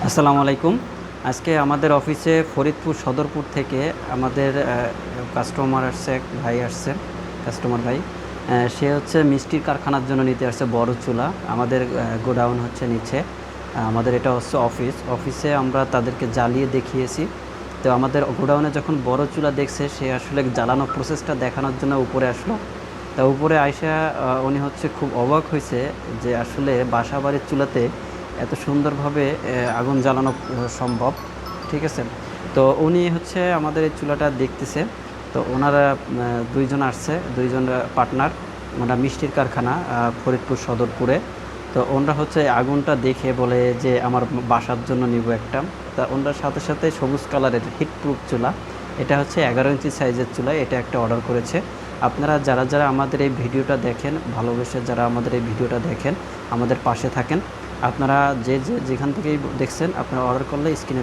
আসসালামু আলাইকুম। আজকে আমাদের অফিসে ফরিদপুর সদরপুর থেকে আমাদের কাস্টমার আসছে, এক ভাই আসছে, কাস্টমার ভাই। সে হচ্ছে মিষ্টির কারখানার জন্য নিতে আসছে বড় চুলা। আমাদের গোডাউন হচ্ছে নিচে, আমাদের এটা হচ্ছে অফিসে আমরা তাদেরকে জ্বালিয়ে দেখিয়েছি। তো আমাদের গোডাউনে যখন বড় চুলা দেখছে, সে আসলে জ্বালানো প্রসেসটা দেখানোর জন্য উপরে আসলো। তা উপরে আইসা উনি হচ্ছে খুব অবাক হয়েছে যে আসলে বাসা বাড়ির চুলাতে এত সুন্দরভাবে আগুন জ্বালানো সম্ভব। ঠিক আছে। তো উনি হচ্ছে আমাদের এই চুলাটা দেখতেছে। তো ওনারা দুইজন আসছে, দুইজন পার্টনার। ওনারা মিষ্টির কারখানা ফরিদপুর সদরপুরে। তো ওনারা হচ্ছে আগুনটা দেখে বলে যে আমার বাসার জন্য নিব একটা। তা ওনার সাথে সাথে সবুজ কালারের হিটপ্রুফ চুলা, এটা হচ্ছে 11 ইঞ্চি সাইজের চুলা, এটা একটা অর্ডার করেছে। আপনারা যারা যারা আমাদের এই ভিডিওটা দেখেন, ভালোবেসে যারা আমাদের এই ভিডিওটা দেখেন, আমাদের পাশে থাকেন। আপনারা যে যেখান থেকেই দেখছেন, আপনারা অর্ডার করলে স্ক্রিনে